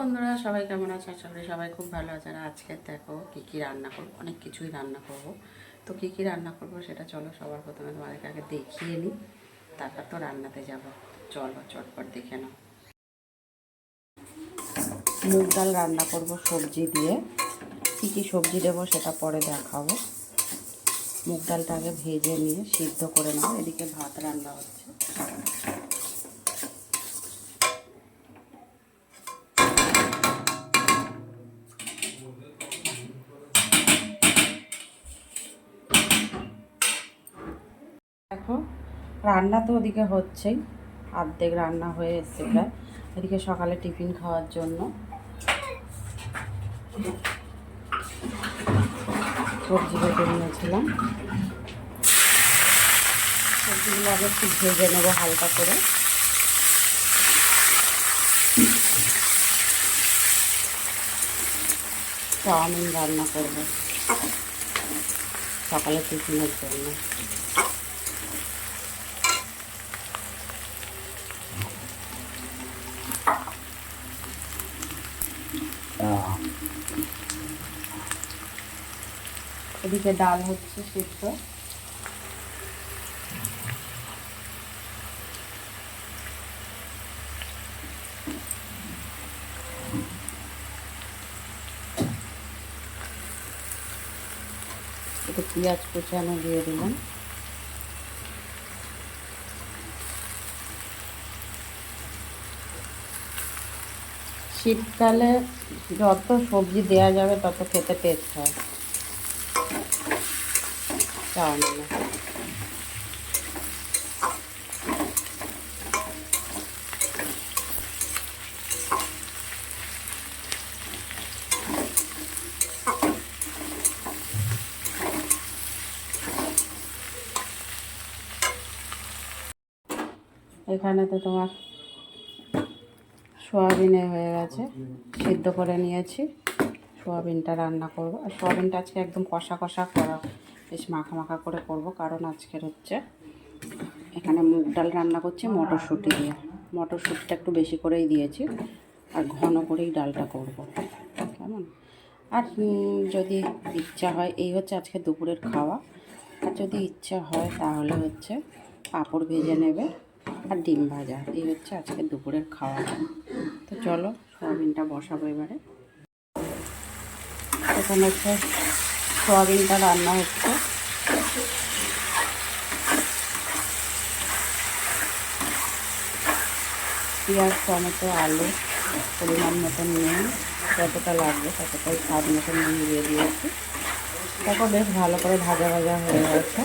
বন্ধুরা, সবাই কেমন আছে? আশা করি সবাই খুব ভালো আছে। আর আজকে দেখো কী রান্না করবো, অনেক কিছুই রান্না করব। তো কী রান্না করব সেটা চলো সবার প্রথমে তোমাদেরকে আগে দেখিয়ে নিই, তারপর তো রান্নাতে যাব। চলো চটপট দেখে নাও। মুগ ডাল রান্না করব সবজি দিয়ে। কী সবজি দেবো সেটা পরে দেখাবো। মুগ ডালটা আগে ভেজে নিয়ে সিদ্ধ করে নেবো। এদিকে ভাত রান্না হচ্ছে। দেখো রান্না তো ওদিকে হচ্ছেই, অর্ধেক রান্না হয়ে এসছে প্রায়। এদিকে সকালে টিফিন খাওয়ার জন্য সবজি কেটে নিয়েছিলাম। সবজিগুলো আগে একটু ভেজে নেবো হালকা করে। চাউমিন রান্না করবো সকালে টিফিনের জন্য। এদিকে ডাল হচ্ছে সিদ্ধ। একটু পেঁয়াজ কুচানো দিয়ে দিলাম। শীতকালে যত সবজি দেওয়া যাবে তত খেতে টেস্ট হয় চাউমিনে। এখানে তো তোমার সোয়াবিনে হয়ে গেছে, সিদ্ধ করে নিয়েছি। সোয়াবিনটা রান্না করব। আর সোয়াবিনটা আজকে একদম কষা কষা করা, বেশ মাখা মাখা করে করব। কারণ আজকের হচ্ছে এখানে মুগ ডাল রান্না করছি মটরশুঁটি দিয়ে। মটরশুঁটিটা একটু বেশি করেই দিয়েছি, আর ঘন করেই ডালটা করব। কেমন? আর যদি ইচ্ছা হয়, এই হচ্ছে আজকে দুপুরের খাওয়া। আর যদি ইচ্ছা হয় তাহলে হচ্ছে পাঁপড় ভেজে নেবে আর ডিম ভাজা। এই হচ্ছে আজকে দুপুরের খাওয়া। তো চলো সোয়াবিনটা বসাবো এবারে। এখানে হচ্ছে সোয়াবিনটা রান্না হচ্ছে। পেঁয়াজ, টমেটো, আলু পরিমাণ মতন নিয়ে যতটা লাগবে ততটাই স্বাদ মতন নিয়ে দিয়ে দিয়েছি। তারপর বেশ ভালো করে ভাজা ভাজা হয়ে গেছে।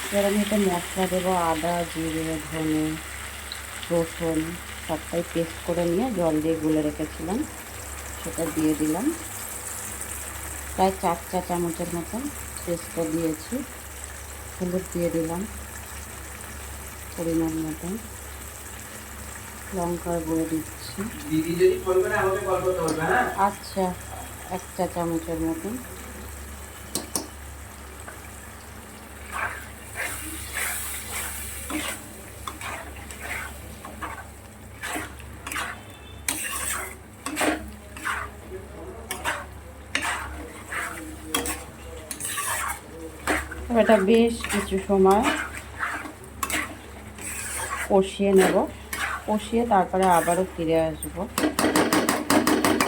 এবার আমি এটা মশলা দেবো। আদা, জিরে, ধনে, রসুন সবটাই পেস্ট করে নিয়ে জল দিয়ে গুলে রেখেছিলাম, সেটা দিয়ে দিলাম। প্রায় 4 চা চামচের মতন পেস্টটা দিয়েছি। হলুদ দিয়ে দিলাম পরিমাণ মতন। লঙ্কার গুঁড়ো দিচ্ছি, আচ্ছা 1 চা চামচের মতন। এটা বেশ কিছু সময় কষিয়ে নেব। কষিয়ে তারপরে আবারও ফিরে আসবো।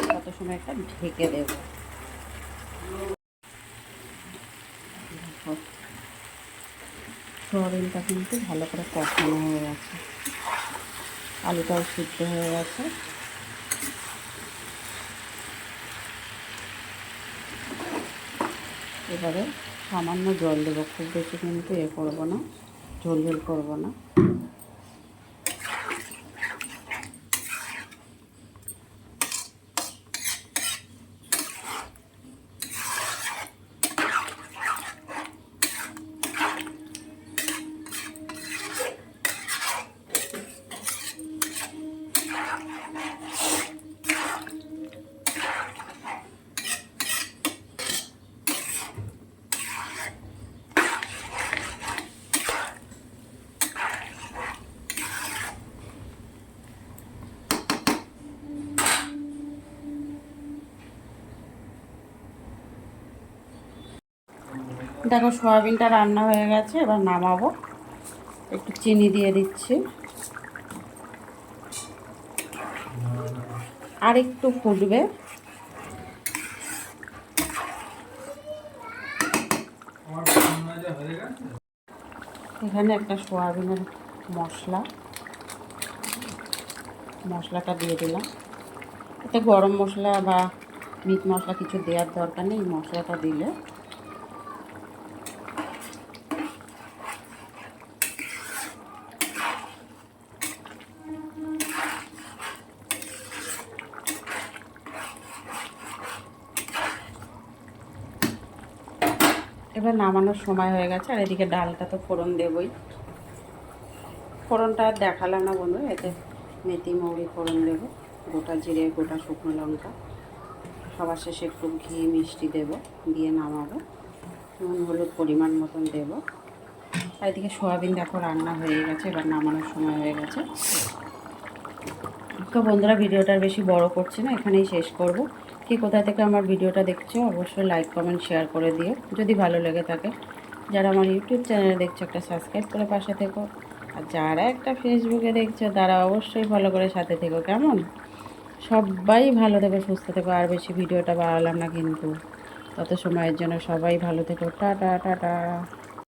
তত সময় একটা ঢেকে দেব। সোয়াবিনটা কিন্তু ভালো করে কষানো হয়ে গেছে, আলুটাও সিদ্ধ হয়ে গেছে। এবারে সামান্য জল দেবো, খুব বেশি কিন্তু করবো না, ঝোল ঝোল করবো না। দেখো সয়াবিনটা রান্না হয়ে গেছে, এবার নামাবো। একটু চিনি দিয়ে দিচ্ছি, আর একটু ফুটবে। এখানে একটা সয়াবিনের মশলাটা দিয়ে দিলাম। এতে গরম মশলা বা মিট মশলা কিছু দেওয়ার দরকার নেই, মশলাটা দিলে। এবার নামানোর সময় হয়ে গেছে, আর এদিকে ডালটা তো ফোড়ন দেবই। ফোড়নটা আর দেখালাম না বন্ধু, এতে মেথি মৌরি ফোড়ন দেবো, গোটা জিরে, গোটা শুকনো লঙ্কা, সবার শেষে একটু ঘি মিষ্টি দেবো, দিয়ে নামাবো। নুন হলুদ পরিমাণ মতন দেবো। আর এদিকে সয়াবিন দেখো রান্না হয়ে গেছে, এবার নামানোর সময় হয়ে গেছে। তো বন্ধুরা, ভিডিওটার বেশি বড় করছি না, এখানেই শেষ করব। কি কোথা থেকে আমার ভিডিওটা দেখছো অবশ্যই লাইক কমেন্ট শেয়ার করে দিও যদি ভালো লেগে থাকে। যারা আমার ইউটিউব চ্যানেলে দেখছো একটা সাবস্ক্রাইব করে পাশে থেকো, আর যারা একটা ফেসবুকে দেখছো তারা অবশ্যই ফলো করে সাথে থেকো। কেমন? সবাই ভালো থেকো, সুস্থ থেকো। আর বেশি ভিডিওটা বাড়ালাম না কিন্তু। তত সময়ের জন্য সবাই ভালো থেকো। Tata tata.